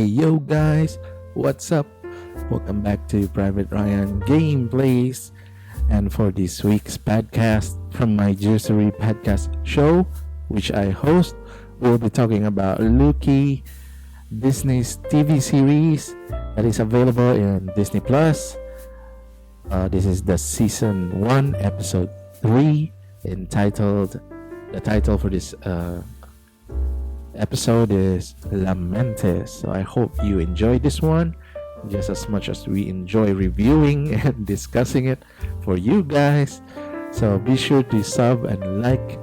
Hey yo guys, what's up? Welcome back to Private Ryan Gameplays. And for this week's podcast from my Juicery Podcast Show, which I host, we'll be talking about Loki, Disney's TV series that is available in Disney Plus. This is the season 1, episode 3, entitled. The title for this episode is Lamentis. So I hope you enjoyed this one just as much as we enjoy reviewing and discussing it for you guys. So be sure to sub and like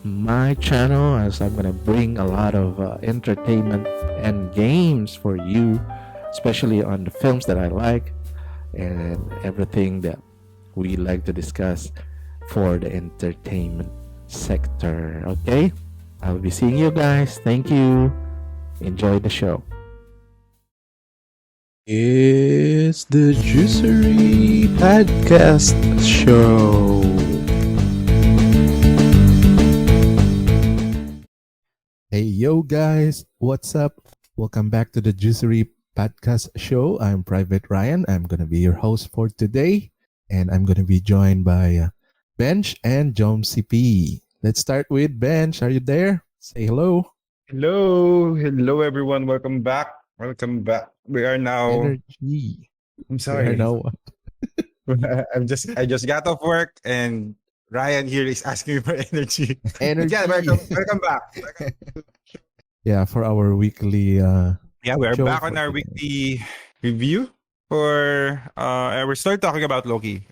my channel, as I'm gonna bring a lot of entertainment and games for you, especially on the films that I like and everything that we like to discuss for the entertainment sector. Okay, I'll be seeing you guys. Thank you. Enjoy the show. It's the Juicery Podcast Show. Hey yo guys, what's up? Welcome back to the Juicery Podcast Show. I'm Private Ryan. I'm gonna be your host for today, and I'm gonna be joined by Bench and Jom CP. Let's start with Bench. Are you there? Say hello. Hello everyone. Welcome back. We are now. Energy. I'm I sorry. know what. I just got off work and Ryan here is asking me for energy. But Energy. yeah, welcome back. Yeah, for our weekly Yeah, we are show back for on our today. weekly review for we're still talking about Loki.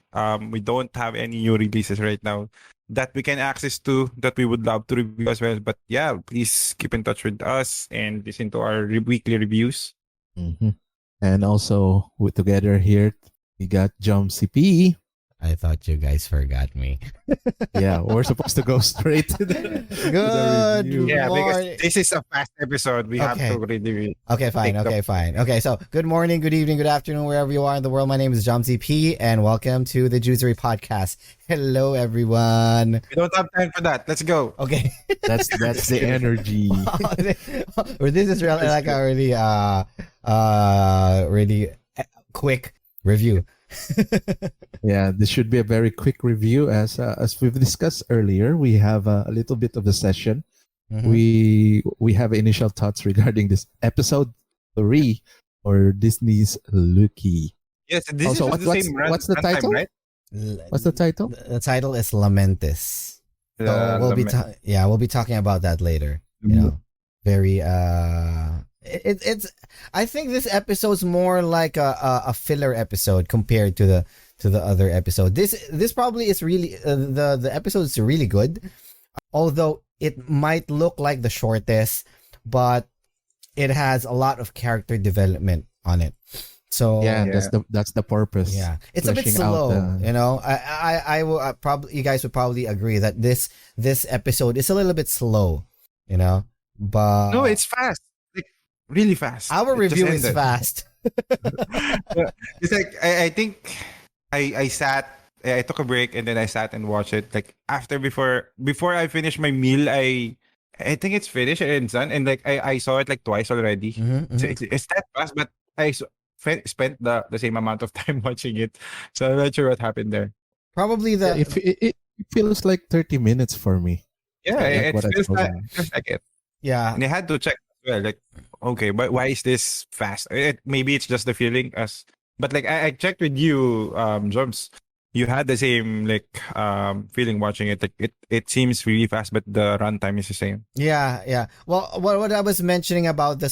We don't have any new releases right now that we can access to that we would love to review as well. But yeah, please keep in touch with us and listen to our weekly reviews. Mhm. And also, we together here, we got Jom CP. I thought you guys forgot me. Yeah, we're supposed to go straight to the, Good review. Yeah, morning. because this is a fast episode. We have Okay. to really Okay, fine. Take the- Okay, fine. Okay, so good morning, good evening, good afternoon, wherever you are in the world. My name is Jom CP, and welcome to the Juicery Podcast. Hello, everyone. We don't have time for that. Let's go. Okay. That's the energy. Or this is really like a really quick review. Yeah, this should be a very quick review. As we've discussed earlier, we have a little bit of the session. Mhm. We have initial thoughts regarding this episode 3 or Disney's Loki. Yes, this Also, is the same what's the runtime, title? right? What's the title? The title is Lamentis. So we'll be we'll be talking about that later. You know, very it's I think this episode's more like a filler episode compared to the other episode. This probably is really the episode is really good, although it might look like the shortest, but it has a lot of character development on it. So Yeah, Yeah. that's the purpose. yeah, it's a bit Fleshing out slow. the- You know, I will probably, you guys would probably agree that this episode is a little bit slow. You know, but No, it's fast. Like really fast. our It just review is ended. fast. It's like I think I took a break and then I sat and watched it. Like before I finished my meal, I think it's finished and it's done. And like I saw it like twice already. Mhm, So mhm. it's that fast, but I spent the same amount of time watching it. So I'm not sure what happened there. Probably the It feels like 30 minutes for me. Yeah, Like it what I feels told like, them. it. yeah. And I had to check as well, like, okay, but why is this fast? Maybe it's just the feeling but like I checked with you, Joms. You had the same like feeling watching it. Like it seems really fast, but the runtime is the same. Yeah. Well, what I was mentioning about the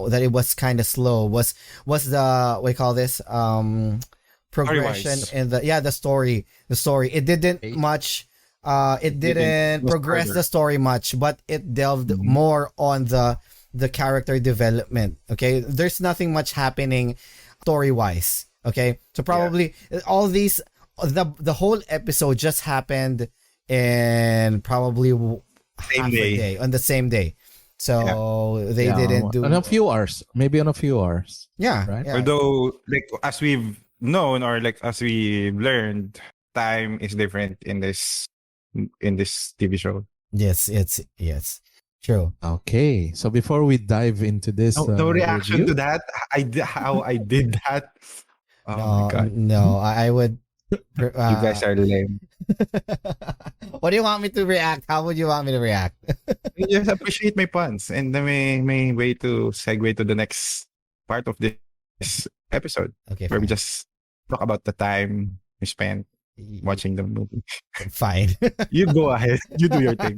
that it was kind of slow was the what do you call this progression Story-wise. in the story. It didn't Okay. much it Didn't didn't go progress further. the story much, but it delved Mhm. more on the character development. Okay, there's nothing much happening story wise. Okay, so probably all these the whole episode just happened in probably Same half a day. day on the same day. So they Yeah, didn't do in a few hours, maybe in a few hours. yeah, right? yeah. Although, like as we've known or like as we've learned, time is different in this TV show. Yes, it's yes. True. Okay, so before we dive into this No reaction review, to that. How I did that. Oh my god. No, I would. You guys are lame. What do you want me to react? How would you want me to react? You just appreciate my puns, and then may way to segue to the next part of this episode, Okay, where we fine. just talk about the time we spent watching the movie. Fine. You go ahead. You do your thing.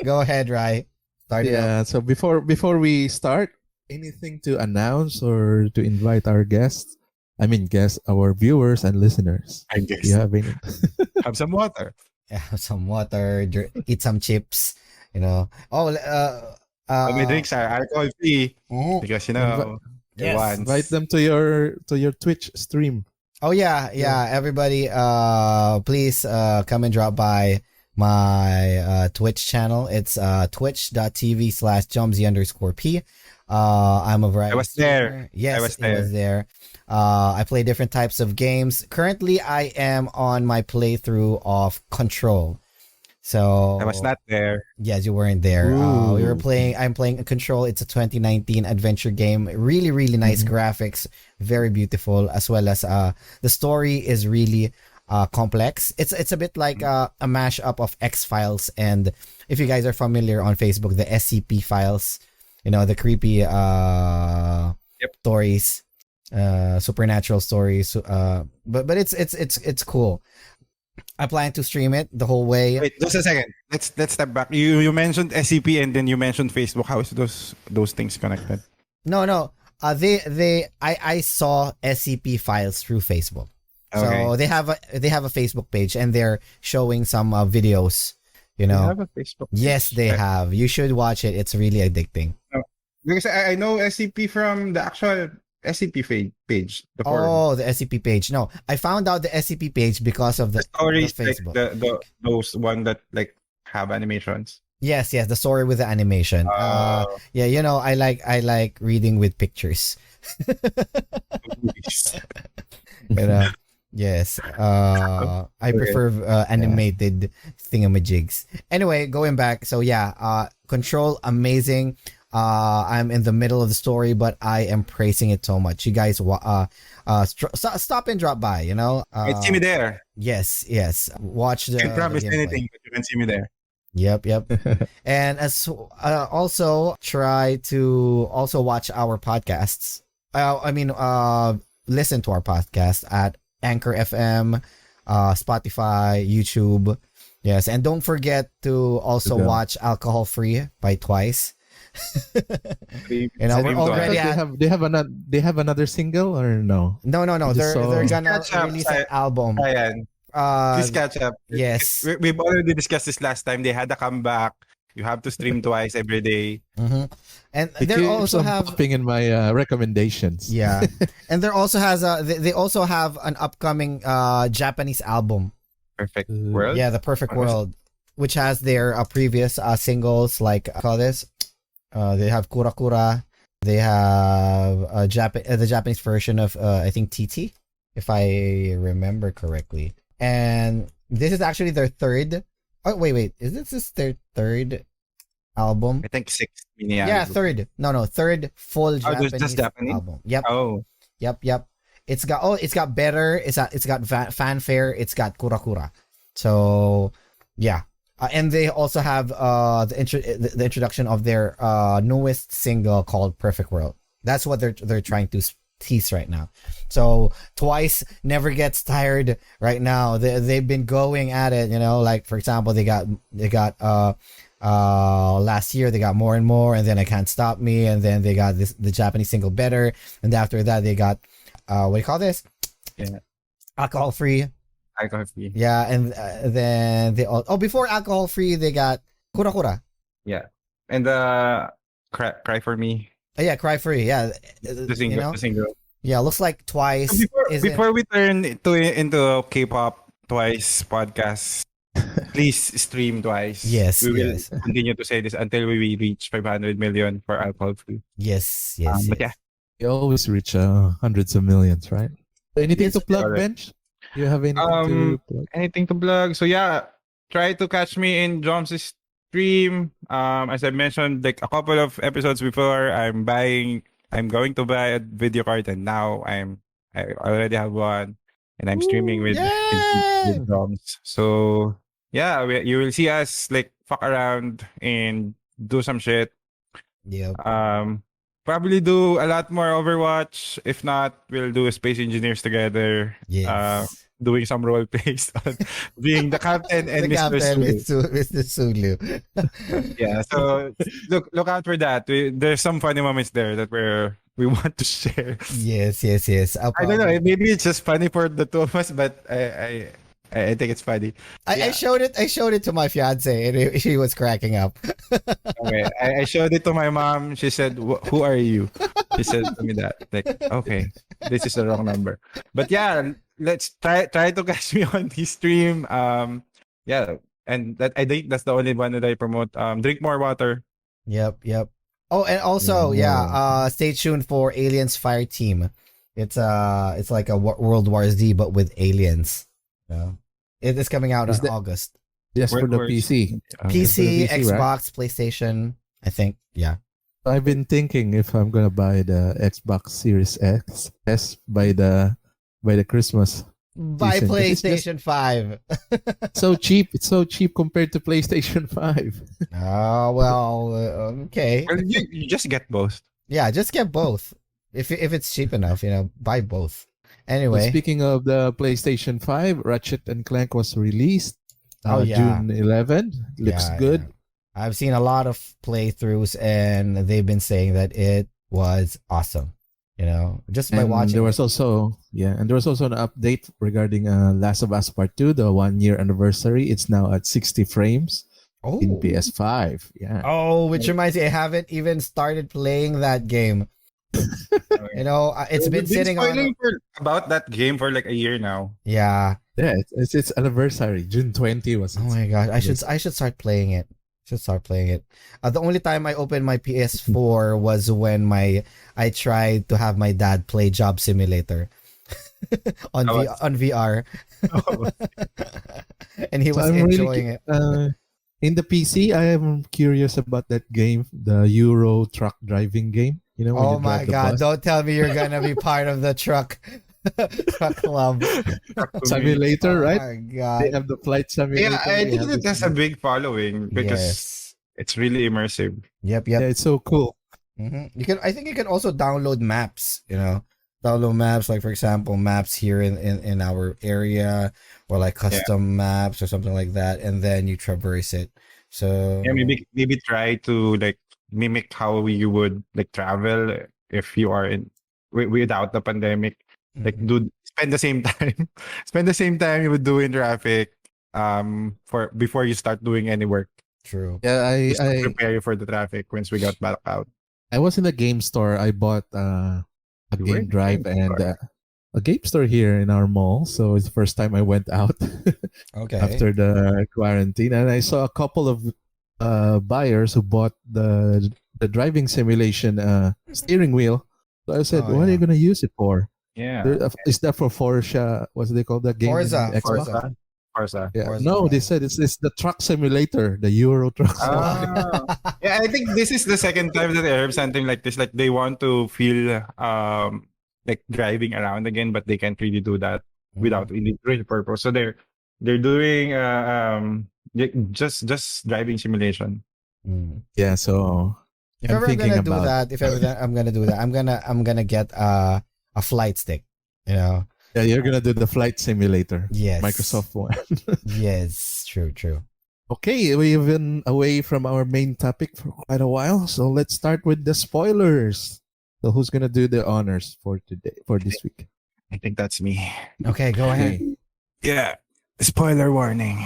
Go ahead, Rai. Start it up. yeah. So before we start, anything to announce or to invite our guests? I mean, guests, our viewers and listeners. I guess. You have any? Have some water. Have some water, eat some chips. You know. My drinks are alcohol free mhm. because you know. Yes. Once. Invite them to your Twitch stream. Oh yeah. Everybody, please come and drop by my Twitch channel. It's twitch.tv/Jomzy_P. I'm a variety I was there. streamer. Yes, I was it was there. I play different types of games. Currently, I am on my playthrough of Control. So I was not there. Yes, you weren't there. We were Ooh. playing. I'm playing Control. It's a 2019 adventure game. Really, really nice graphics. Very beautiful, as well as the story is really complex. It's a bit like a mashup of X-Files, and if you guys are familiar on Facebook, the SCP files. You know, the creepy stories, supernatural stories. But it's cool. I plan to stream it the whole way. Wait, just a second. Let's step back. You mentioned SCP and then you mentioned Facebook. How is those things connected? No. I saw SCP files through Facebook. So Okay. they have a Facebook page and they're showing some videos. You They know. have a Facebook. Yes, they page. have. You should watch it. It's really addicting. Because I know SCP from the actual SCP page, the forum. Oh, the SCP page. No, I found out the SCP page because of The the stories like Facebook. those one that like have animations. Yes, the story with the animation. Yeah, you know, I like reading with pictures. Movies. You know, yes. I prefer animated thingamajigs. Anyway, going back. So yeah, Control, amazing. I'm in the middle of the story, but I am praising it so much. You guys, stop and drop by. You know, You can see me there. yes. Watch the. I can't promise the gameplay. anything, but you can see me there. Yep. And as also try to also watch our podcasts. Listen to our podcast at Anchor FM, Spotify, YouTube. Yes, and don't forget to also Yeah. watch Alcohol Free by Twice. You know, we're Same already they at have another single or no? no. I just They're saw- gonna Catch up, release an album. Ayan. Please catch up. Yes. We've already discussed this last time. They had a comeback. You have to stream twice every day. Mm-hmm. And It they keeps also on have popping in my recommendations. yeah, and there also has they also have an upcoming Japanese album. Perfect Uh, world. Yeah, The Perfect What was World, which has their previous singles like call this. They have Kura Kura. They have the Japanese version of I think TT, if I remember correctly. And this is actually their third. Oh wait, is this their third album? I think 6 mini Yeah, album. third. No, third full Oh, there's Japanese, just Japanese? album. Yep. Oh, Yep. It's got better. It's got fanfare. It's got Kura Kura. So yeah, and they also have the introduction of their newest single called Perfect World. That's what they're trying to tease right now. So Twice never gets tired right now. They've been going at it. You know, like for example, they got last year they got More and More, and then I Can't Stop Me, and then they got the Japanese single Better, and after that they got what do you call this? Yeah. Alcohol Free. alcohol free. Yeah, and then before Alcohol Free they got Kura Kura. Yeah. And Cry for Me. Yeah, Cry Free. Yeah, The single. you know? The single. Yeah, looks like Twice. So isn't- before we turn into K-pop Twice podcast, please stream Twice. Yes, We will yes. continue to say this until we reach 500 million for alcohol free. Yes. But yeah, You always reach hundreds of millions, right? Anything Yes, to plug, correct. Bench? You have anything to plug? anything to plug? So yeah, try to catch me in Joms' stream. As I mentioned, like a couple of episodes before, I'm going to buy a video card, and now I already have one, and I'm streaming Ooh, with yay! drums. So yeah, you will see us like fuck around and do some shit. Yep. Probably do a lot more Overwatch. If not, we'll do Space Engineers together. Yes. Doing some role plays on being the captain and The Mr. captain, Sulu. Mr. Sulu. Yeah, so look out for that. There's some funny moments there that we want to share. Yes. I don't know. Maybe it's just funny for the two of us, but I think it's funny. I showed it to my fiance, and she was cracking up. Okay, I showed it to my mom. She said, "Who are you?" She said to me that. Like, okay, this is the wrong number. But yeah, let's try to catch me on the stream. Yeah, and that I think that's the only one that I promote. Drink more water. Yep. Oh, and also, stay tuned for Aliens Fire Team. It's like a World War Z, but with aliens. Yeah. It is coming out in August. Just for the PC. PC, right? Xbox, PlayStation. I think, yeah. I've been thinking if I'm gonna buy the Xbox Series S by the Christmas. Buy season. 'Cause it's PlayStation 5. so cheap. It's so cheap compared to PlayStation 5. Oh, well, okay. Well, you just get both. Yeah, just get both. If it's cheap enough, buy both. But Anyway. speaking of the PlayStation 5, Ratchet and Clank was released June 11. Looks good. Yeah. I've seen a lot of playthroughs, and they've been saying that it was awesome. Just by And watching. there was also an update regarding Last of Us Part 2, the 1-year anniversary. It's now at 60 frames in PS5. Yeah. Oh, which reminds me, I haven't even started playing that game. It's been sitting on about that game for like a year now. Yeah. Yeah, it's its anniversary. June 20 was. Oh my god, I should start playing it. The only time I opened my PS4 was when I tried to have my dad play Job Simulator on VR. And he was enjoying it. In the PC, I am curious about that game, the Euro truck driving game. When oh you drive my the god, bus. don't tell me you're gonna be part of the truck club. Simulator, right? Oh my god. They have the flight simulator. Yeah, I think it has a big following because it's really immersive. Yep. Yeah, it's so cool. Mm-hmm. I think you can also download maps. Download maps, like for example, maps here in our area, or like custom maps or something like that, and then you traverse it. So yeah, maybe try to like mimic how you would like travel if you are without the pandemic. Like, spend the same time you would do in traffic for before you start doing any work. True. Yeah, Just to prepare you for the traffic once we got back out. I was in a game store. I bought a game drive and a game store here in our mall. So it's the first time I went out Okay. after the quarantine, and I saw a couple of buyers who bought the driving simulation steering wheel. So I said, "What are you gonna use it for?" Yeah, Is that for Forza? What's they call that game? Forza. Forza. Yeah. Forza. No, they said it's the truck simulator, the Euro truck. Yeah, I think this is the second time that I heard something like this. Like they want to feel like driving around again, but they can't really do that without any real purpose. So they're doing just driving simulation. Yeah, so If ever I'm gonna do that, I'm gonna get a flight stick. Yeah, you're gonna do the flight simulator. Yes. Microsoft one. Yes, true. Okay, we've been away from our main topic for quite a while, so let's start with the spoilers. So who's gonna do the honors for this week? I think that's me. Okay, go ahead. Yeah, spoiler warning.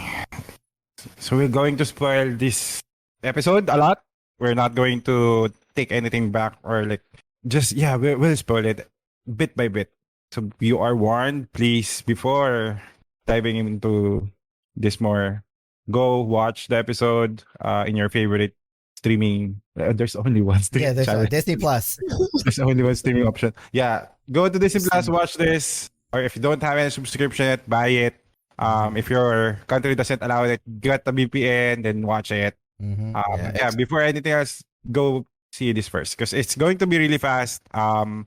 So we're going to spoil this episode a lot. We're not going to take anything back or like we'll spoil it bit by bit. So you are warned. Please, before diving into this more, go watch the episode in your favorite streaming. There's only one streaming. Yeah, there's channel. Disney Plus. There's only one streaming option. Yeah, go to Disney Plus, watch this. Or if you don't have any subscription yet, buy it. If your country doesn't allow it, get the VPN, then watch it. Yeah, before anything else, go see this first because it's going to be really fast. You'll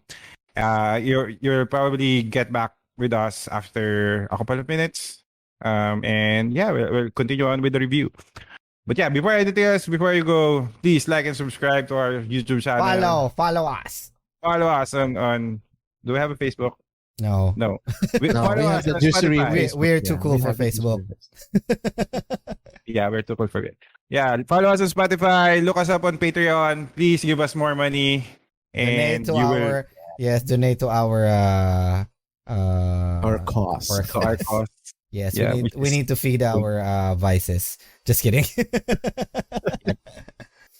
probably get back with us after a couple of minutes. And yeah, we'll continue on with the review. But yeah, before anything else, before you go, please like and subscribe to our YouTube channel. Follow us. Follow us on. Do we have a Facebook? No. No. No, we have the on Juicery Spotify. Facebook. We're too cool we for have the Facebook. Juicery. Yeah, we're too cool for it. Yeah, follow us on Spotify. Look us up on Patreon. Please give us more money. And donate to our Our cause. our costs. Yes, Yeah, we need to feed our vices. Just kidding.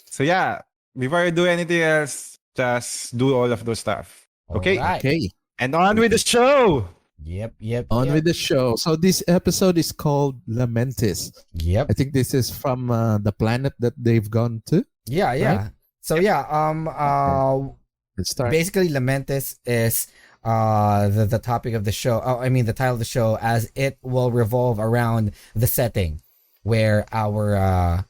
So yeah, before you do anything else, just do all of those stuff. Okay? Alright. Okay. And on with the show. Yep. On with the show. So this episode is called Lamentis. Yep. I think this is from the planet that they've gone to. Yeah. Right? So Let's start. basically Lamentis is the topic of the show. Oh, I mean the title of the show, as it will revolve around the setting where our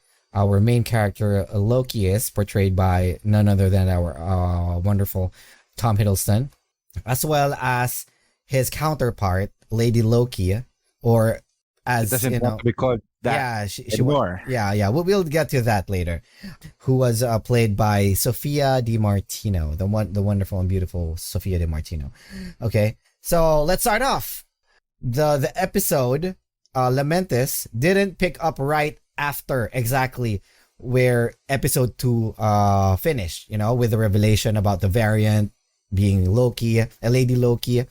main character Loki is portrayed by none other than our wonderful Tom Hiddleston, as well as his counterpart Lady Loki, or It as doesn't you want know, to be called that yeah, she anymore. yeah. We'll get to that later. Who was played by Sophia Di Martino, the wonderful and beautiful Sophia Di Martino. Okay, so let's start off. The episode Lamentis didn't pick up right after exactly where episode 2 finished. You know, with the revelation about the variant being Loki, Lady Loki,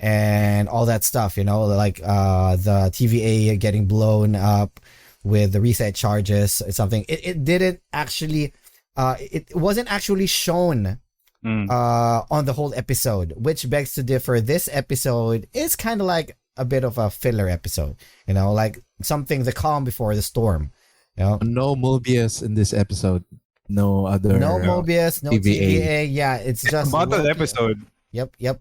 and all that stuff, you know, like the TVA getting blown up with the reset charges or something. It didn't actually it wasn't actually shown on the whole episode, which begs to differ. This episode is kind of like a bit of a filler episode, you know, like something the calm before the storm, you know. No Mobius in this episode. No other. No Mobius, no TVA. TVA. Yeah, it's just a bottle Loki. episode. Yep. Yeah.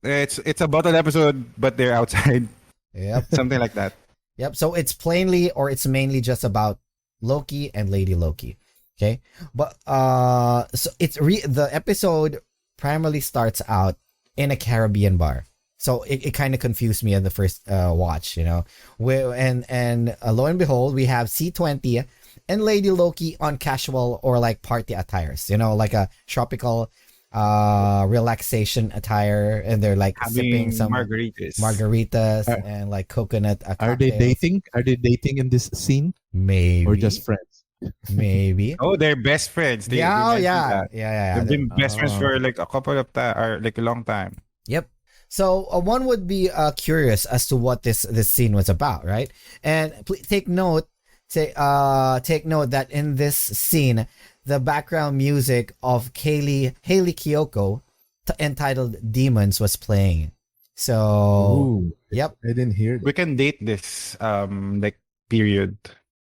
It's a bottle episode, but they're outside. Yep. Something like that. Yep. So it's it's mainly just about Loki and Lady Loki. Okay. But so the episode primarily starts out in a Caribbean bar. So it kind of confused me at the first watch, you know. And lo and behold, we have C20 and Lady Loki on casual or like party attires, you know, like a tropical relaxation attire, and they're like sipping some margaritas and like coconut Are they dating? Are they dating in this scene? Maybe. Or just friends? Maybe. Oh, they're best friends. They Yeah. They've been best friends for like a couple of time, or like a long time. Yep. So one would be curious as to what this scene was about, right? And take note that in this scene, the background music of Haley Kiyoko, entitled "Demons," was playing. So, Ooh, yep. I didn't hear that. We can date this like period.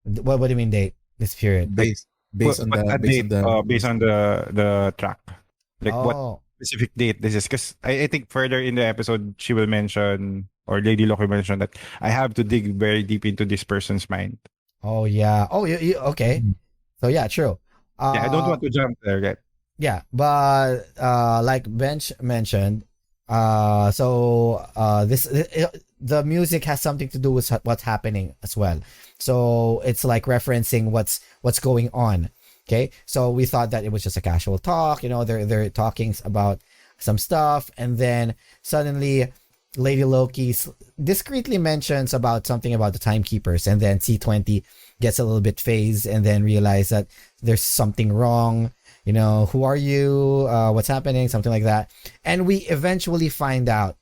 What do you mean date this period? Based on the track. Like what Oh, specific date this is, because I think further in the episode she will mention, or Lady Loki mentioned, that I have to dig very deep into this person's mind. oh yeah. Oh, you okay. So yeah, true. Yeah, I don't want to jump there yet. Yeah, but like Bench mentioned, the music has something to do with what's happening as well. So it's like referencing what's going on. Okay, so we thought that it was just a casual talk. You know, they're talking about some stuff, and then suddenly Lady Loki discreetly mentions about something about the timekeepers, and then C20 gets a little bit phased and then realize that there's something wrong. You know, who are you? What's happening? Something like that. And we eventually find out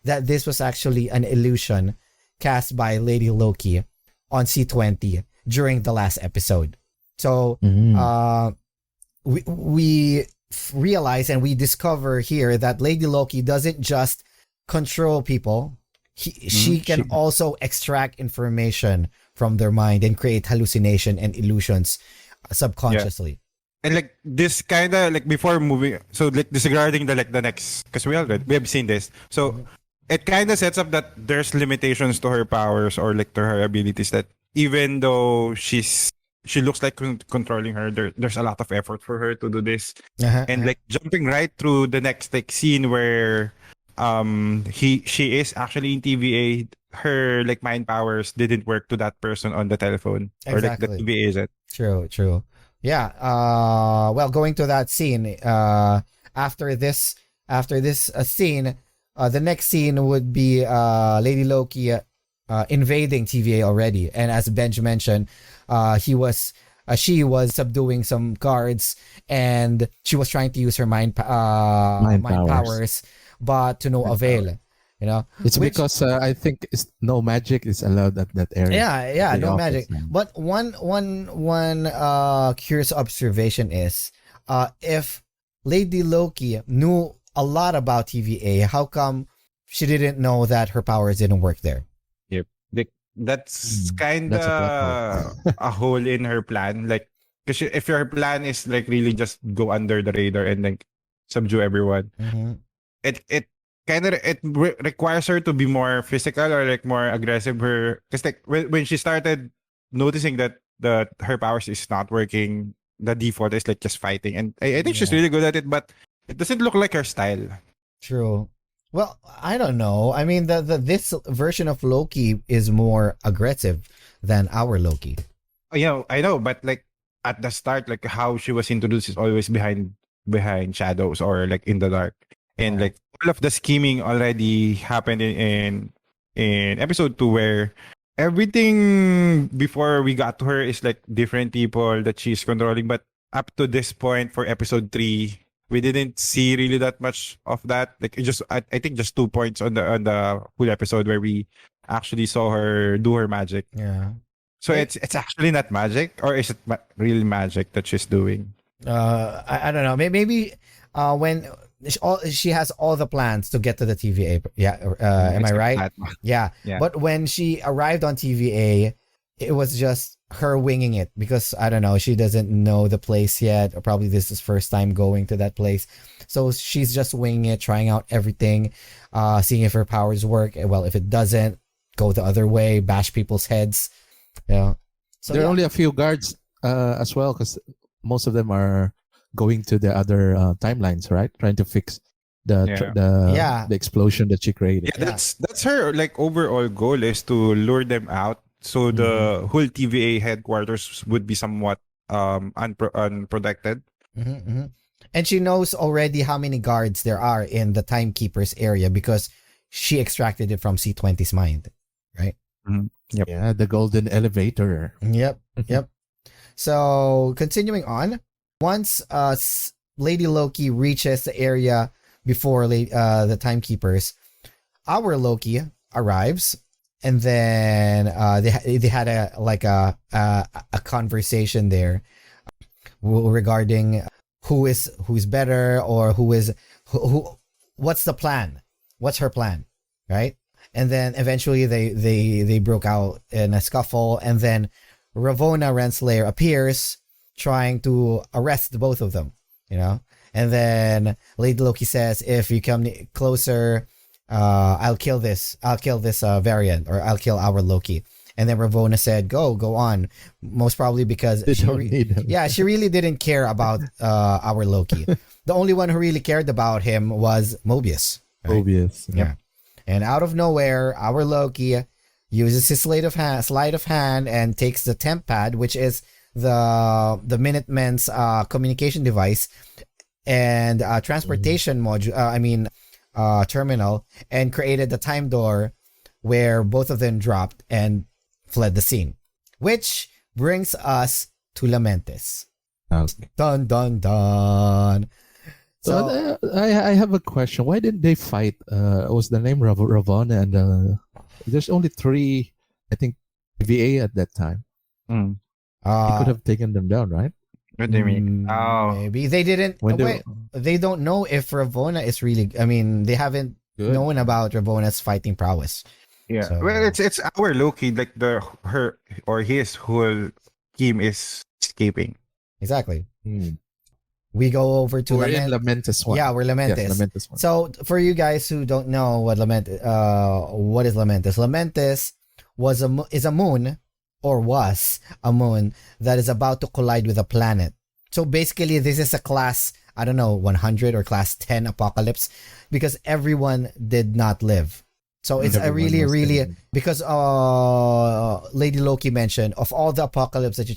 that this was actually an illusion cast by Lady Loki on C20 during the last episode. So we realize and we discover here that Lady Loki doesn't just control people. She can also extract information from their mind and create hallucination and illusions subconsciously. And like this kind of like before moving, so like disregarding the next, because we have seen this, so it kind of sets up that there's limitations to her powers or like to her abilities, that even though she's she looks like controlling her. There's a lot of effort for her to do this, and like jumping right through the next like scene where she is actually in TVA. Her like mind powers didn't work to that person on the telephone, or like the TVA isn't. True. Yeah. Well, going to that scene. After this scene, the next scene would be Lady Loki invading TVA already, and as Benj mentioned, she was subduing some guards, and she was trying to use her mind powers, but to no avail. You know, it's because I think no magic is allowed at that area. Yeah, no magic. But one curious observation is, if Lady Loki knew a lot about TVA, how come she didn't know that her powers didn't work there? Yep, that's kind of a hole in her plan. Like, because if your plan is like really just go under the radar and like subdue everyone, it kind of requires her to be more physical or like more aggressive. Because like when she started noticing that her powers is not working, the default is like just fighting, and I think she's really good at it, but it doesn't look like her style. True. Well, I don't know. I mean, this version of Loki is more aggressive than our Loki. Yeah, I know, but like at the start, like how she was introduced is always behind shadows or like in the dark. And like all of the scheming already happened in episode 2, where everything before we got to her is like different people that she's controlling. But up to this point for episode 3, we didn't see really that much of that. Like I think just 2 points on the whole episode where we actually saw her do her magic. Yeah. So it's actually not magic, or is it really magic that she's doing? I don't know. Maybe when she has all the plans to get to the TVA. Yeah. Am I right? Yeah. But when she arrived on TVA, it was just her winging it, because I don't know, she doesn't know the place yet, or probably this is first time going to that place. So she's just winging it, trying out everything, seeing if her powers work. Well, if it doesn't, go the other way, bash people's heads. Yeah. So there are only a few guards as well, because most of them are going to the other timelines, right? Trying to fix the explosion that she created. Yeah, that's her like overall goal, is to lure them out, so the whole TVA headquarters would be somewhat unprotected. And she knows already how many guards there are in the Timekeeper's area, because she extracted it from C20's mind, right? Yep. Yeah, the golden elevator. Yep. So continuing on, once Lady Loki reaches the area before the Timekeepers, our Loki arrives, and then they had a conversation there regarding who's better, or who what's the plan, what's her plan, right? And then eventually they broke out in a scuffle, and then Ravonna Renslayer appears, trying to arrest both of them, you know. And then Lady Loki says, if you come closer, I'll kill this variant, or I'll kill our Loki. And then Ravonna said, go on, most probably because she really didn't care about our Loki. The only one who really cared about him was Mobius, right? Mobius, yeah. And out of nowhere, our Loki uses his sleight of hand and takes the temp pad, which is the Minutemen's communication device and transportation module. Terminal, and created the time door where both of them dropped and fled the scene, which brings us to Lamentis. Okay. Dun dun dun. So I have a question. Why didn't they fight? Was the name Ravonna, and there's only 3, I think, VA at that time. He could have taken them down, right? What do you mean? Maybe they didn't. They don't know if Ravonna is really. I mean, they haven't known about Ravonna's fighting prowess. Yeah. So, well, it's our Loki. Like his whole team is escaping. Exactly. We go over to Lamentis one. Yeah, we're Lamentis. Yes, Lamentis one. So for you guys who don't know what is Lamentis? Lamentis is a moon or was a moon that is about to collide with a planet. So basically, this is a class, I don't know, 100 or class 10 apocalypse because everyone did not live. So it's a really, because Lady Loki mentioned, of all the apocalypse that you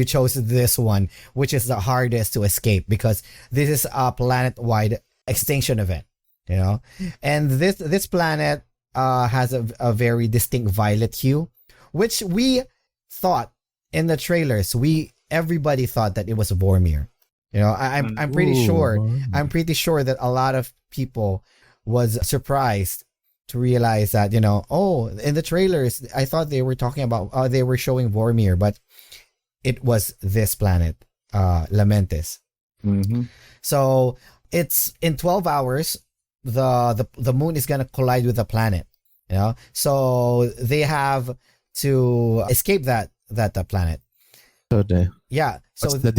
chose this one, which is the hardest to escape because this is a planet-wide extinction event, you know? And this planet has a very distinct violet hue, which we thought in the trailers, everybody thought that it was Vormir. You know, I'm pretty sure that a lot of people was surprised to realize that, you know, in the trailers, I thought they were talking about, they were showing Vormir, but it was this planet, Lamentis. Mm-hmm. So it's in 12 hours, the moon is going to collide with the planet, you know, so they have to escape that planet. So what's the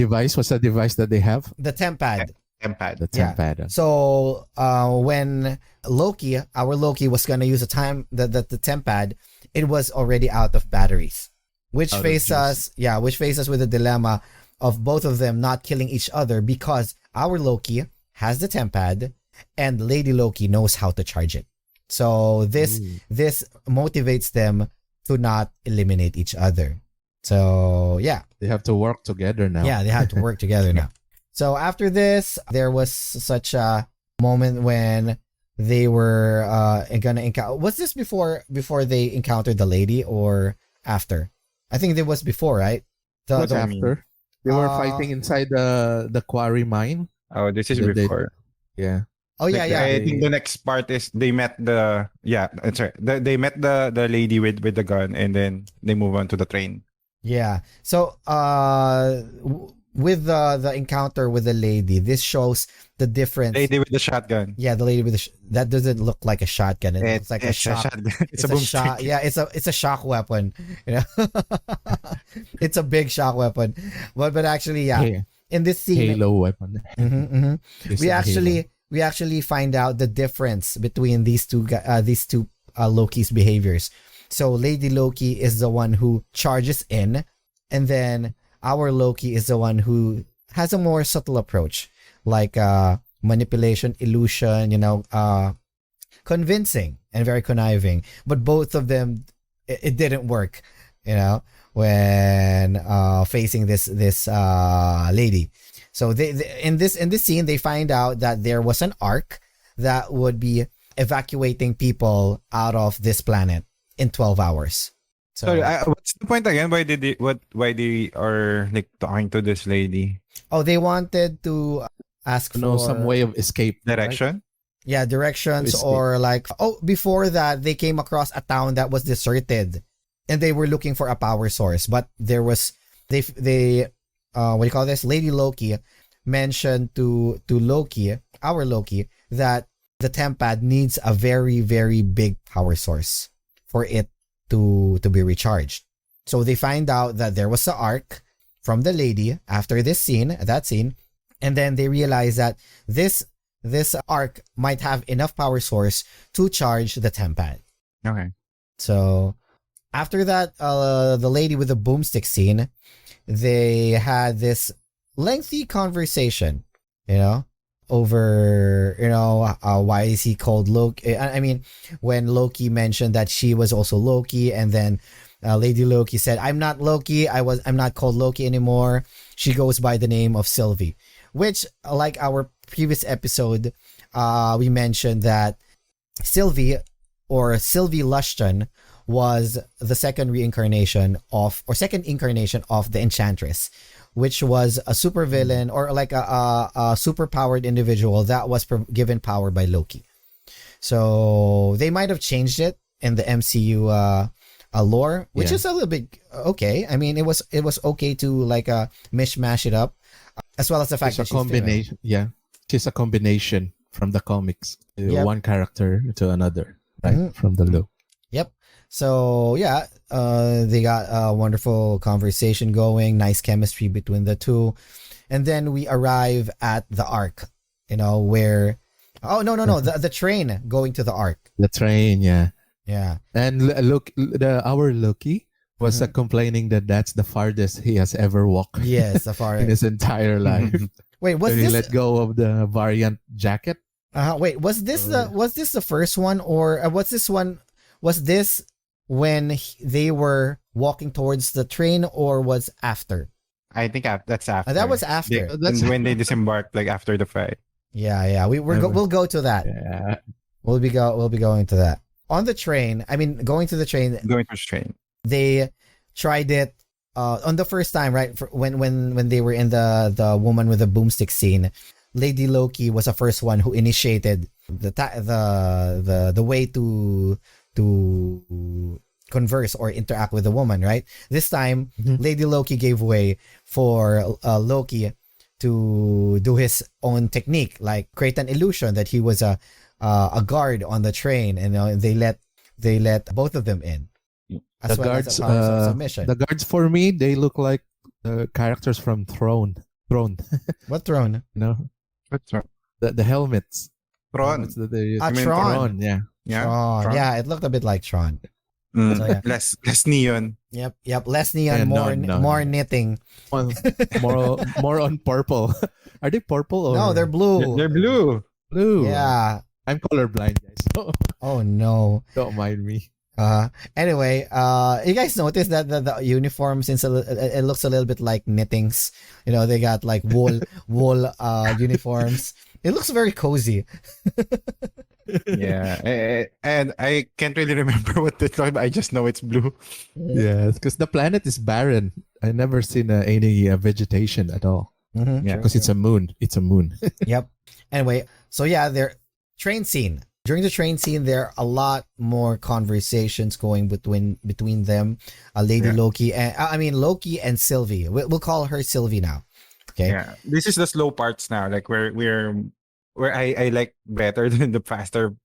device that they have? The tempad. The tempad. Yeah. So when our Loki was gonna use the tempad, it was already out of batteries, which faced us with the dilemma of both of them not killing each other because our Loki has the tempad and Lady Loki knows how to charge it. So this motivates them to not eliminate each other. So yeah, they have to work together now. Yeah, they have to work together now. So after this, there was such a moment when they were gonna encounter. Was this before they encountered the lady or after? I think it was before, right? After they were fighting inside the quarry mine. Oh, this is before. Yeah. Oh yeah, yeah. I think the next part is they met they met the lady with the gun, and then they move on to the train. Yeah. So with the encounter with the lady, this shows the difference. Lady with the shotgun. Yeah, the lady with that doesn't look like a shotgun. It looks like a shotgun. It's a boomstick. Yeah, it's a shock weapon. You know, it's a big shock weapon. But actually, yeah, in this scene, Halo weapon. We actually find out the difference between these two Loki's behaviors. So Lady Loki is the one who charges in, and then our Loki is the one who has a more subtle approach, like manipulation, illusion, you know, convincing and very conniving. But both of them, it didn't work, you know, when facing this lady. So they in this scene, they find out that there was an ark that would be evacuating people out of this planet in 12 hours. So sorry, what's the point again? Why they are like talking to this lady? Oh, they wanted to ask for some way of escape. Direction? Right? Yeah, directions, or like, before that they came across a town that was deserted and they were looking for a power source, but there was they what do you call this? Lady Loki mentioned to Loki, our Loki, that the tempad needs a very, very big power source for it to be recharged. So they find out that there was an arc from the lady after that scene, and then they realize that this arc might have enough power source to charge the tempad. Okay. So after that, the lady with the boomstick scene, they had this lengthy conversation, you know, over, you know, why is he called Loki? I mean, when Loki mentioned that she was also Loki, and then Lady Loki said, "I'm not Loki. I'm not called Loki anymore. She goes by the name of Sylvie," which, like our previous episode, we mentioned that Sylvie Lushton was the second incarnation of the Enchantress, which was a super villain, or like a super powered individual that was given power by Loki. So they might have changed it in the MCU lore, which is a little bit okay. I mean, it was okay to like mishmash it up, as well as the fact that she's combination. Yeah, she's a combination from the comics, one character to another, right? From the look. Yep. So yeah, they got a wonderful conversation going, nice chemistry between the two, and then we arrive at the arc, you know, where the train going to the arc. The train, yeah. Yeah. And look, our Loki was complaining that that's the farthest he has ever walked. Yes, the in far. his entire life. Wait, was When he this? let go of the variant jacket. Wait, was this the first one, or was this one? Was this when they were walking towards the train, or was after? I think that's after. That was after. When they disembarked, like after the fight. Yeah. We'll go to that. Yeah. We'll be going to that. On the train, I mean, going to the train, Going to the train. they tried it on the first time, right? When they were in the woman with the boomstick scene, Lady Loki was the first one who initiated the way to converse or interact with the woman, right? This time, Lady Loki gave way for Loki to do his own technique, like create an illusion that he was a guard on the train, and they let both of them in. As The well guards, as a power of submission. the guards for me, they look like characters from Throne. What throne? What's wrong? The helmets. Tron. Helmets that they use. Ah, You mean Tron. Tron, yeah. Yeah. Tron. Tron. Yeah, it looked a bit like Tron. Mm. So, yeah. Less neon. Yep. Less neon, Yeah, more no. knitting. More on purple. Are they purple or No, they're blue. They're blue. blue? Yeah. I'm colorblind, guys. So Oh no. don't mind me. Anyway, you guys notice that the uniform, since it looks a little bit like knittings. They got like wool uniforms. It looks very cozy. Yeah. And I can't really remember what it's called, but I just know it's blue. Yeah, because the planet is barren. I never seen any vegetation at all. Mm-hmm. Yeah. Because it's a moon. It's a moon. Yep. Anyway, so yeah, their train scene. During the train scene, there are a lot more conversations going between them, Lady Yeah. Loki and Loki and Sylvie. We'll call her Sylvie now. Okay. Yeah. This is the slow parts now. Like where I like better than the faster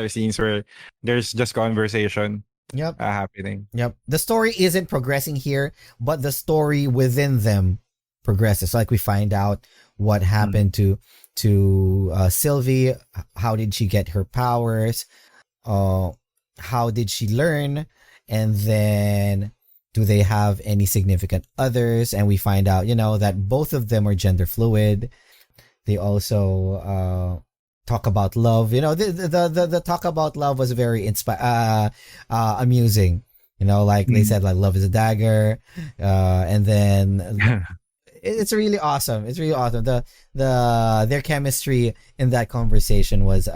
scenes where there's just conversation Yep. happening. Yep. The story isn't progressing here, but the story within them progresses. Like we find out what happened to Sylvie. How did she get her powers? How did she learn? And then do they have any significant others? And we find out, that both of them are gender fluid. They also talk about love. The talk about love was very amusing. They said like love is a dagger, and then it's really awesome. It's really awesome. Their chemistry in that conversation was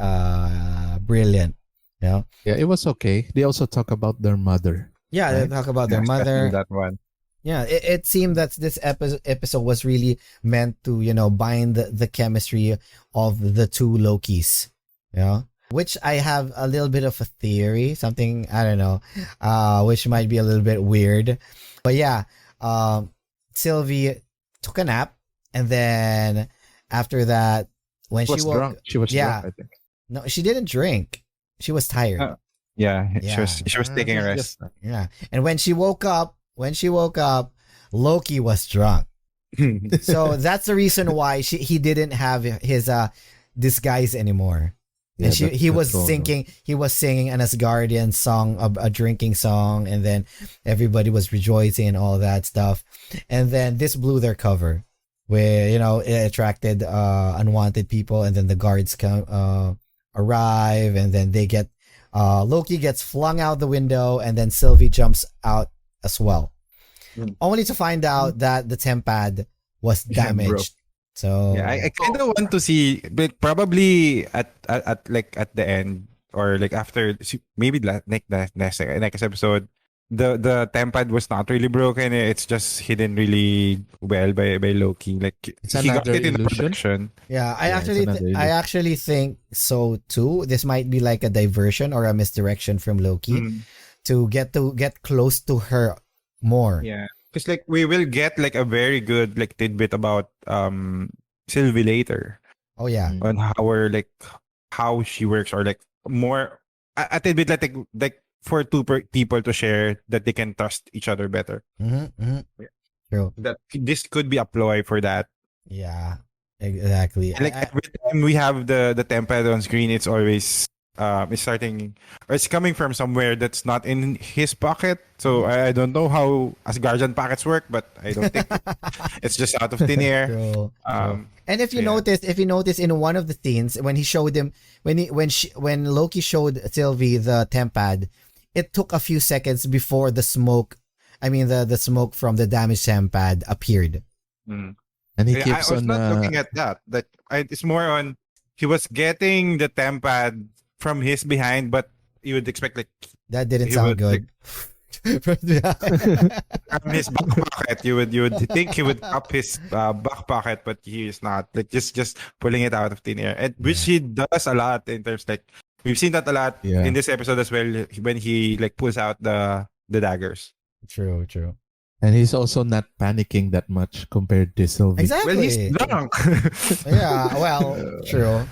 brilliant. Yeah, it was okay. They also talk about their mother. Yeah, they Right. talk about their Yeah, especially mother. that one. Yeah, it seemed that this episode was really meant to, bind the chemistry of the two Lokis. Which I have a little bit of a theory, something, I don't know, which might be a little bit weird. But yeah, Sylvie took a nap, and then after that, when She was she woke, drunk. She was Yeah. drunk, I think. no, she didn't drink. She was tired. Oh. Yeah. Yeah. She was taking a rest. Yeah, and when she woke up, Loki was drunk. So that's the reason why he didn't have his disguise anymore. And Yeah, he was that's wrong, singing an Asgardian song, a drinking song, and then everybody was rejoicing and all that stuff. And then this blew their cover, where it attracted unwanted people, and then the guards arrive, and then they get Loki gets flung out the window, and then Sylvie jumps out as well. Only to find out that the tempad was Yeah, bro. damaged. So Yeah, I kind of want to see, but probably at the end, or like after maybe the next episode, the tempad was not really broken. It's just hidden really well by Loki. Like It's he got another it in the illusion. production. yeah, Yeah, it's another I actually think so too. This might be like a diversion or a misdirection from Loki Mm, to get close to her more. yeah, because like we will get like a very good like tidbit about Sylvie later Oh yeah. on how she works, or like more a tidbit like for people to share that they can trust each other better. Mm-hmm. Yeah. True. That this could be a ploy for that. Yeah. Exactly. And like every time we have the tempad on screen, it's always is starting, or it's coming from somewhere that's not in his pocket. So I don't know how Asgardian pockets work, but I don't think it's just out of thin air. True. And if you yeah. notice in one of the scenes when he showed him when Loki showed Sylvie the tempad, it took a few seconds before the smoke. I mean the smoke from the damaged tempad appeared. Mm. And he I keeps was on. not looking at that. It's more on he was getting the tempad from his behind, but you would expect like That didn't he sound would, good. from his back pocket. You would think he would up his back pocket, but he is not. Like just pulling it out of thin air, and which he does a lot in terms like we've seen that a lot Yeah. in this episode as well when he like pulls out the daggers. True. And he's also not panicking that much compared to Sylvie. Exactly. Well, he's drunk. Yeah, well, true.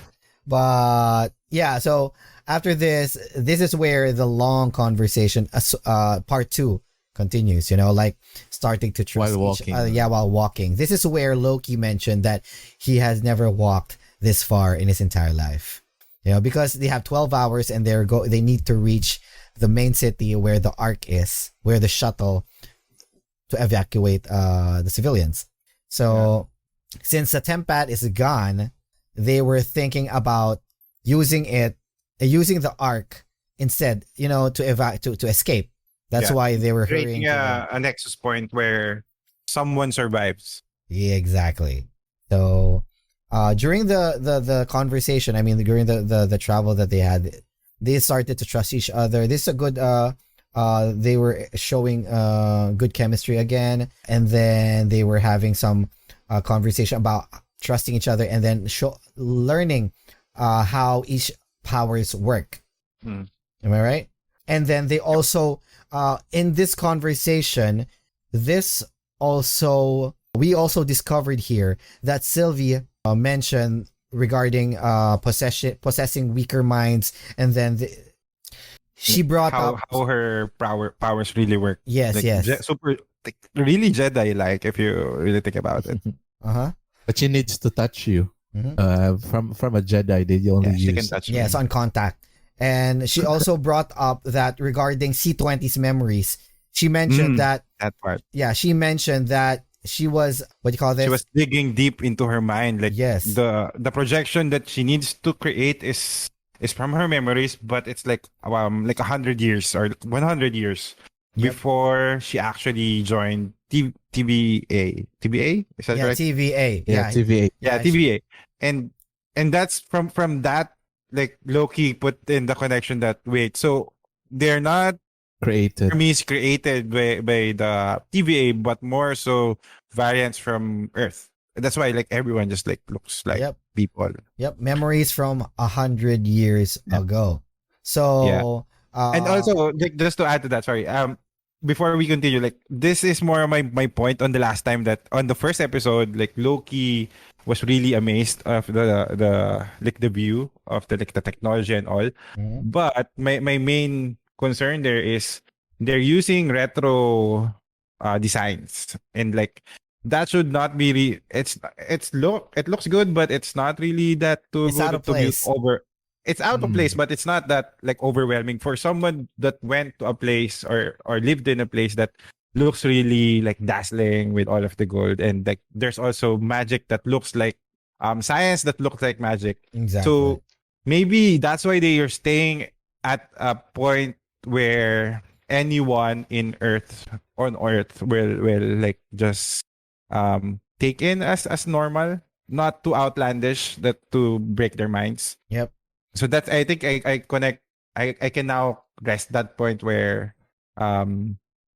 But yeah, so after this is where the long conversation, part 2 continues, like starting to trust While each walking. while walking. This is where Loki mentioned that he has never walked this far in his entire life. Because they have 12 hours and they need to reach the main city where the Ark is, where the shuttle to evacuate the civilians. So since the tempad is gone, they were thinking about using the Ark instead, to escape. That's why they were hurrying. Creating a nexus point where someone survives. Yeah, exactly. So during the conversation, I mean during the travel that they had, they started to trust each other. This is a good they were showing good chemistry again, and then they were having some conversation about trusting each other, and then learning how each powers work. Am I right? And then they also in this conversation, we also discovered here that Sylvie mentioned regarding possessing weaker minds, and then she brought up how her powers really work. Yes, like, yes. Super, like, really Jedi-like if you really think about it. But she needs to touch you. Mm-hmm. From a Jedi, they only She can use. touch Yes, me. on contact. And she also brought up that regarding C20's memories, she mentioned that part. Yeah, she mentioned that she was, what do you call this? She was digging deep into her mind. Like Yes. the projection that she needs to create is from her memories, but it's like 100 years or 100 years before she actually joined TBA. TBA? Is that right? TVA. Yeah, TVA. Yeah, TVA. And that's from that, like Loki put in the connection that so they're not Created. armies created by the TVA, but more so variants from Earth. That's why like everyone just like looks like people. Yep, memories from 100 years ago. So And also like, just to add to that, sorry. Before we continue, like this is more of my point on the last time that on the first episode, like Loki was really amazed of the like the view of the technology and all. Mhm. But my main concern there is they're using retro designs, and like that should not be it looks good, but it's not really that too It's good out of to be place. it's out of place, but it's not that like overwhelming for someone that went to a place or lived in a place that looks really like dazzling with all of the gold, and like there's also magic that looks like science that looks like magic. Exactly. So maybe that's why they are staying at a point where anyone on Earth will like just take in as normal, not too outlandish that to break their minds. Yep. So that's I think I connect I can now rest that point where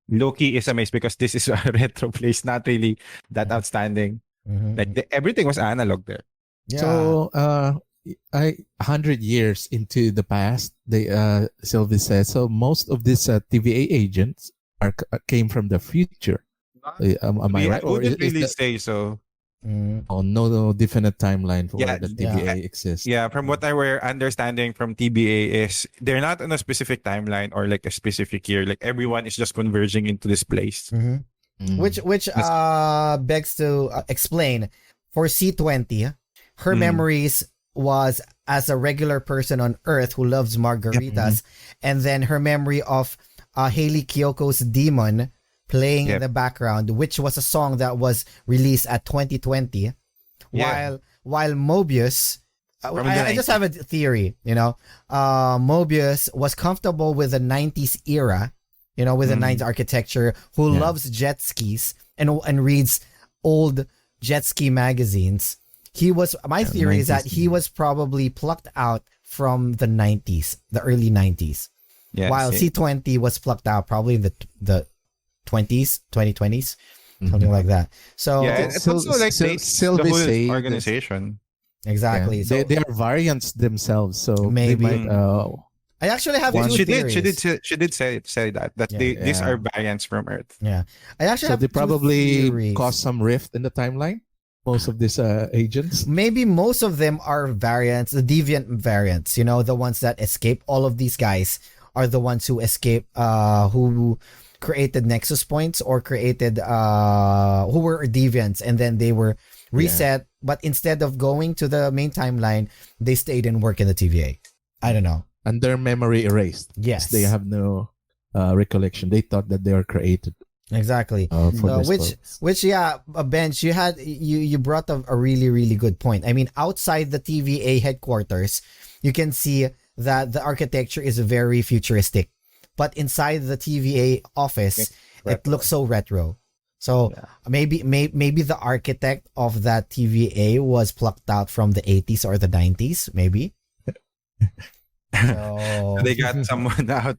Loki is amazed because this is a retro place, not really that outstanding. Mhm. Like everything was analog there. Yeah. So, 100 years into the past, Sylvie says, so most of these TVA agents came from the future. Am I right? I wouldn't really say so. Mhm. Oh, no definite timeline for Yeah, where the TVA exists. Yeah, from what I were understanding from TBA is they're not on a specific timeline or like a specific year. Like everyone is just converging into this place. Mhm. Mm. Which begs to explain for C20, her memories was as a regular person on Earth who loves margaritas, and then her memory of Hayley Kyoko's Demon playing in the background, which was a song that was released at 2020, while Mobius. I just have a theory, Mobius was comfortable with the 90s era, with the 90s architecture, who loves jet skis and reads old jet ski magazines. My theory is that he was probably plucked out from the 90s, the early 90s, while C20 was plucked out probably in the 2020s, something like that. So it's also like Sylvie the whole organization. Exactly. Yeah. So they are variants themselves, so maybe they might, I actually have two theories. She did say that these are variants from Earth. Yeah, I actually have they two probably theories. caused some rift in the timeline. Most of these agents, Maybe most of them are variants, the deviant variants. The ones that escape. All of these guys are the ones who escape, who created Nexus points or created, who were deviants, and then they were reset. But instead of going to the main timeline, they stayed and worked in the TVA. I don't know. and their memory erased. Yes, they have no recollection. They thought that they were created. Exactly. For this Which Benj, you brought a really, really good point. I mean, outside the TVA headquarters, you can see that the architecture is very futuristic, but inside the TVA office, it looks so retro. So maybe the architect of that TVA was plucked out from the 80s or the 90s, maybe. So they got someone out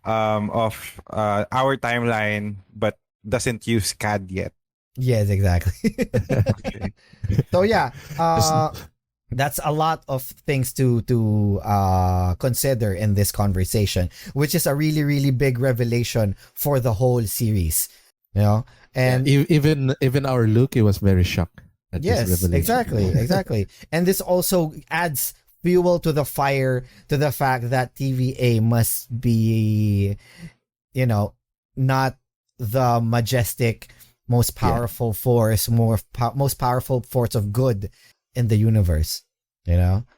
of our timeline, but doesn't use CAD yet. Yes, exactly. Okay. So that's a lot of things to consider in this conversation, which is a really, really big revelation for the whole series. And even our Loki was very shocked at this revelation. Exactly. And this also adds fuel to the fire, to the fact that TVA must be, not the majestic, most powerful force, most powerful force of good in the universe.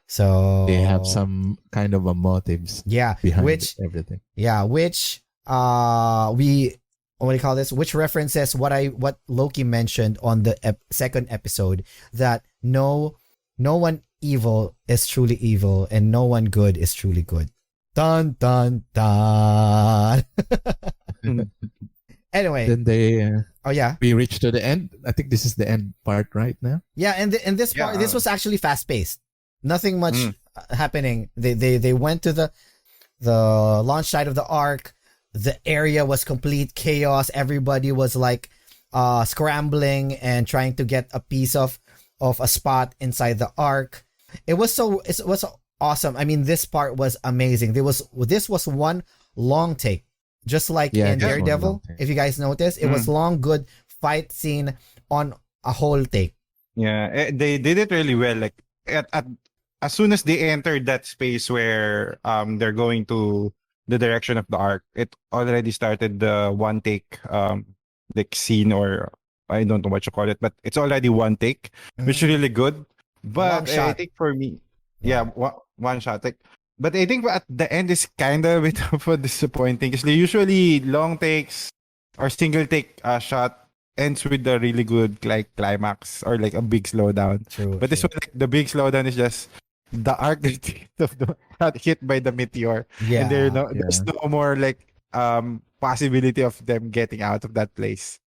So they have some kind of a motives. Behind everything. Which what do you call this? Which references what Loki mentioned on the second episode, that no one evil is truly evil and no one good is truly good. Dun dun dun. Anyway, Then they we reached to the end. I think this is the end part right now. And this part, this was actually fast paced. Nothing much happening. They went to the launch site of the Ark. The area was complete chaos. Everybody was like scrambling and trying to get a piece of a spot inside the Ark. It was awesome. I mean, this part was amazing. This was one long take, just like in Daredevil. If you guys notice, it was long, good fight scene on a whole take. Yeah, they did it really well. Like as soon as they entered that space where they're going to the direction of the Ark, it already started the one take like scene, or I don't know what you call it, but it's already one take, which is really good. But I think for me, one shot. But I think at the end is kind of a bit of a disappointing, because usually long takes or single take shot ends with a really good like climax or like a big slowdown. But this one, like, the big slowdown is just the Ark got hit by the meteor, and there's no more like possibility of them getting out of that place.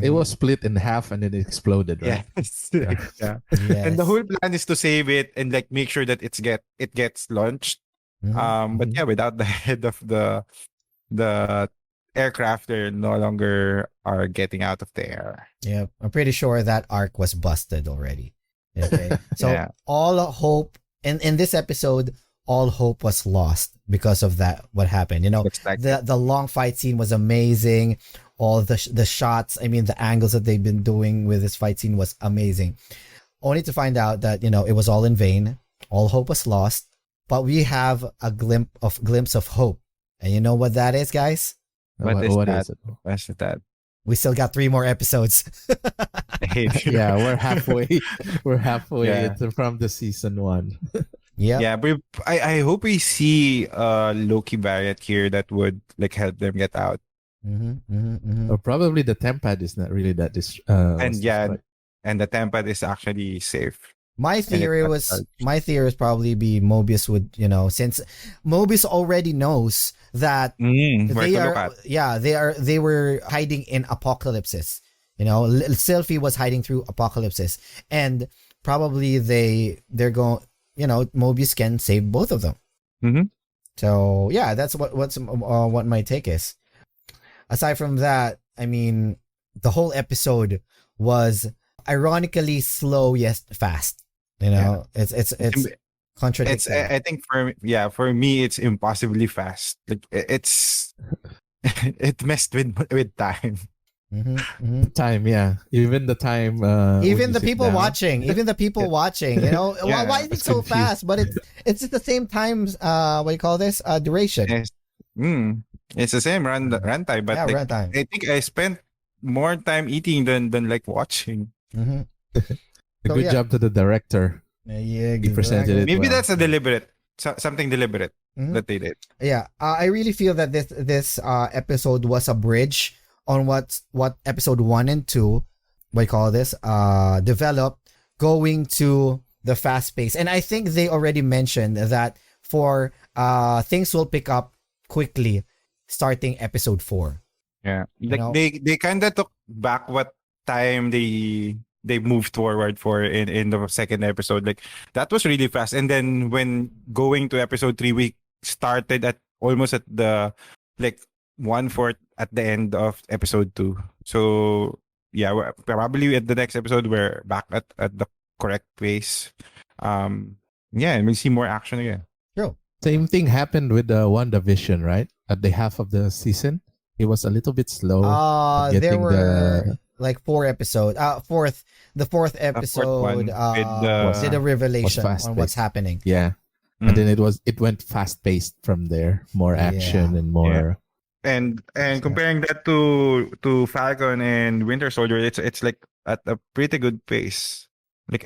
It was split in half and then it exploded, right? Yes. And the whole plan is to save it and like make sure that it gets launched. But without the head of the aircraft, they no longer are getting out of the air. Yeah, I'm pretty sure that Ark was busted already. Okay, so all hope in this episode, all hope was lost because of that. What happened? The long fight scene was amazing. All the shots, I mean, the angles that they've been doing with this fight scene was amazing. Only to find out that it was all in vain. All hope was lost. But we have a glimpse of hope, and you know what that is, guys? What is that? We we still got 3 more episodes. Yeah, we're halfway. We're halfway Yeah. from the season 1. Yeah. Yeah, but I hope we see Loki variant here that would like help them get out. Or probably the tempad is not really that And and the Tempad is actually safe. My theory was probably be Mobius would, since Mobius already knows that Where they to look are at. they were hiding in apocalypses. Sylvie was hiding through apocalypses, and probably they're going, Mobius can save both of them. Mm-hmm. So yeah, that's what my take is. Aside from that, I mean, the whole episode was ironically slow yet fast. It's contradicting. I think for me it's impossibly fast. Like it's it messed with time. Time, yeah. Even the time. Even the people watching. Why is it so fast? But it's at the same time. What do you call this? Duration. Yes. It's the same run time, but runtime. I think I spent more time eating than like watching. Good job to the director. Yeah, He presented it. Maybe well. that's a deliberate something deliberate that they did. Yeah, I really feel that this episode was a bridge on what episode 1 and 2, what do you call this, developed, going to the fast pace. And I think they already mentioned that for things will pick up quickly starting episode 4. Yeah, like they kind of took back what time they moved forward for in the second episode. Like that was really fast. And then when going to episode 3, we started at almost at the like 1/4 at the end of episode 2. So yeah, probably at the next episode we're back at the correct pace. Yeah, and we see more action again. True. Same thing happened with the WandaVision, right? At the half of the season, it was a little bit slow. There were like 4 episodes. The fourth episode did a revelation on what's happening. Yeah. And then it went fast paced from there. More action and more. And comparing that to Falcon and Winter Soldier, it's like at a pretty good pace. Like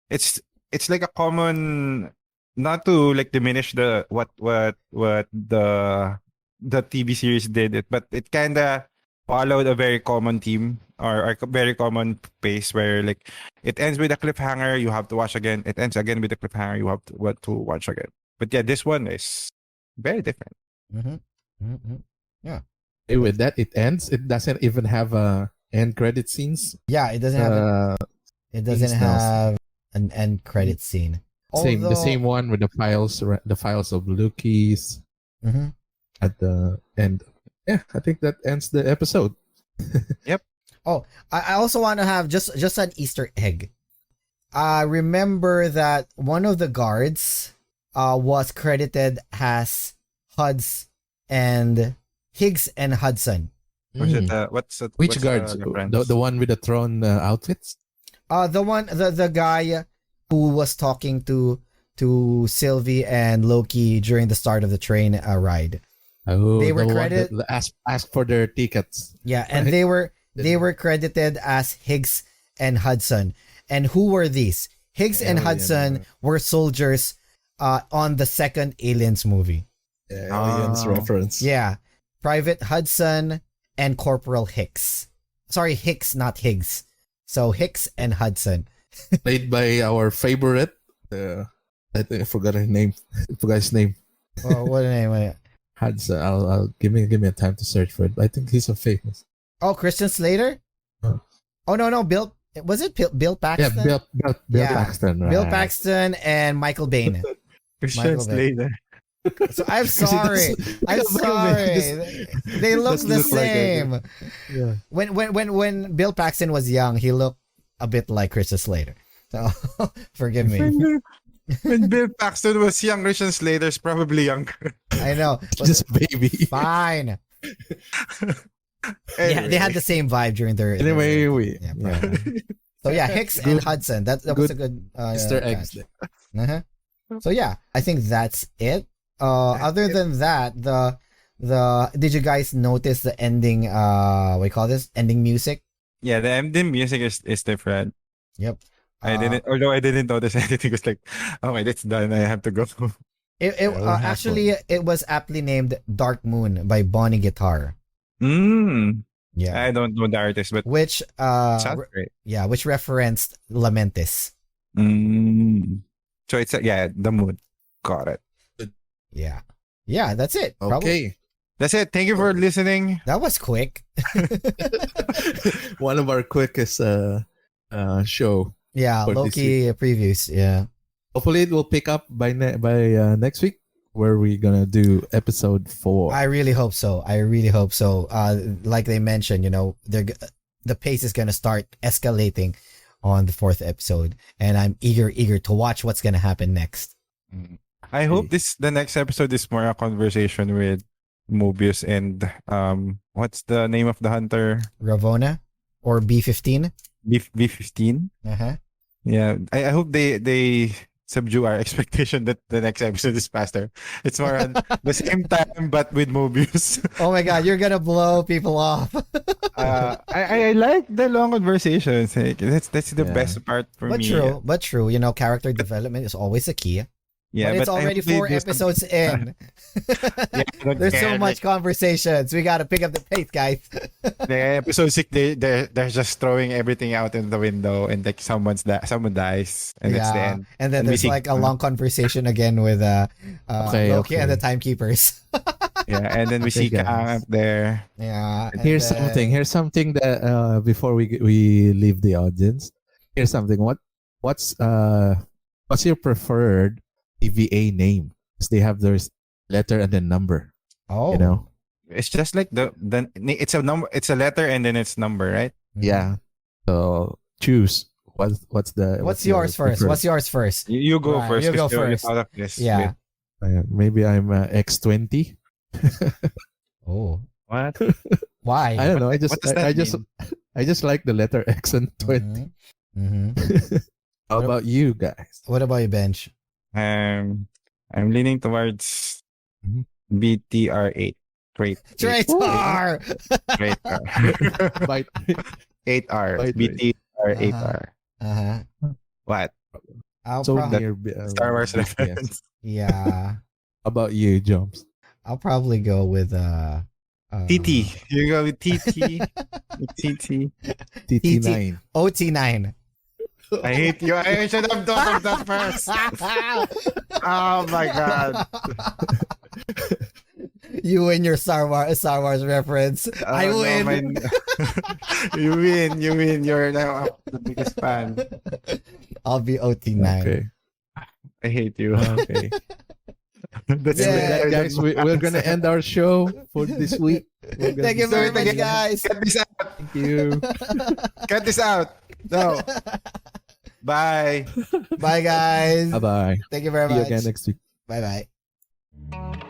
it's like a common, not to like diminish the what the TV series did it, but it kind of followed a very common theme or a very common pace where like it ends with a cliffhanger, you have to watch again. It ends again with a cliffhanger, you have to watch again. But yeah, this one is very different. Yeah. With that, it ends. It doesn't even have end credit scenes. Yeah, it doesn't have. It doesn't have an end credit scene. The same one with the files of Loki's at the end. Yeah, I think that ends the episode. Yep. Oh, I also want to have just an Easter egg. I remember that one of the guards was credited as Higgs and Hudson. Which guards? The one with the throne outfits? The guy who was talking to Sylvie and Loki during the start of the train ride. Oh, they were credited. Ask for their tickets. Yeah, and they were credited as Higgs and Hudson. And who were these? Higgs and Hudson were soldiers on the second Aliens movie. Yeah, Aliens reference. Yeah, Private Hudson and Corporal Hicks. Sorry, Hicks, not Higgs. So Hicks and Hudson. Played by our favorite. I think I forgot his name. Oh, what a name! Hudson. I'll give me a time to search for it. I think he's a famous. Oh, Christian Slater. Oh no, Bill. Was it Bill Paxton? Yeah, Bill Paxton. Right. Bill Paxton and Michael Bain. Christian Slater. So I'm sorry. They look the same. Yeah. When Bill Paxton was young, he looked a bit like Christian Slater. So forgive me. When Bill Paxton was young, Christian Slater's probably younger. I know. Just a baby. Fine. Anyway. Yeah, they had the same vibe during their. So yeah, Hicks and Hudson. That was a good Easter eggs. So yeah, I think that's it. Other than that, Did you guys notice the ending? What do you call this? Ending music. Yeah, the ending music is different. Yep. Although I didn't notice anything. It was like, okay, that's done. I have to go. What happened? Actually it was aptly named Dark Moon by Bonnie Guitar. Yeah. I don't know the artist, but Which sounds great. yeah, which referenced Lamentis. So it's the mood. Got it. Yeah. Yeah, that's it. Probably. Okay. That's it. Thank you for listening. That was quick. One of our quickest show. Yeah, For this Loki previews. Yeah. Hopefully it will pick up by next week, where we're gonna do episode 4. I really hope so. Like they mentioned, the pace is gonna start escalating on the 4th episode, and I'm eager to watch what's gonna happen next. I hope the next episode is more a conversation with Mobius and what's the name of the hunter? Ravonna or B15. B15. Yeah, I hope they subdue our expectation that the next episode is faster. It's more on the same time but with Mobius. Oh my god, you're gonna blow people off. I like the long conversations. Like, that's the best part for but me. But true. Character development is always a key. Yeah, but it's already 4 episodes in. There's so much conversations. We gotta pick up the pace, guys. The episode 6, they're just throwing everything out in the window, and like someone dies, and that's the end. And then there's like a long conversation again with Loki and the timekeepers. Yeah, and then we see Kang up there. Yeah. Here's something that before we leave the audience. Here's something. What's your preferred EVA name? Because they have their letter and then number. Oh, it's just like it's a number. It's a letter and then it's number, right? Yeah. So choose. What's yours first? preferred? What's yours first? You go Right, first. you go 'cause you're first. out of this Yeah. bit. Maybe I'm X20. Oh, What? why? I don't know. What does that I just like the letter X and 20. How about you guys? What about you, Bench? I'm leaning towards BTR8. Traitor! Bite. 8R. Right. BTR8R. What? I'll So probably, near Star Wars yes. reference. yeah. How about you, Jumps? I'll probably go with TT. You go with TT. TT. TT9. OT9. I hate you. I should have thought of that first. Oh my god. You and your Star Wars reference. I Oh, no, win. You win. You're now the biggest fan. I'll be OT9. Okay. I hate you. Okay. That's And with Yeah. that, guys, we're gonna end our show for this week. Thank you very much, guys. Cut this out. Thank you. Cut this out. No. Bye. Bye, guys. Bye bye. Thank you very See you much. again next week. Bye bye.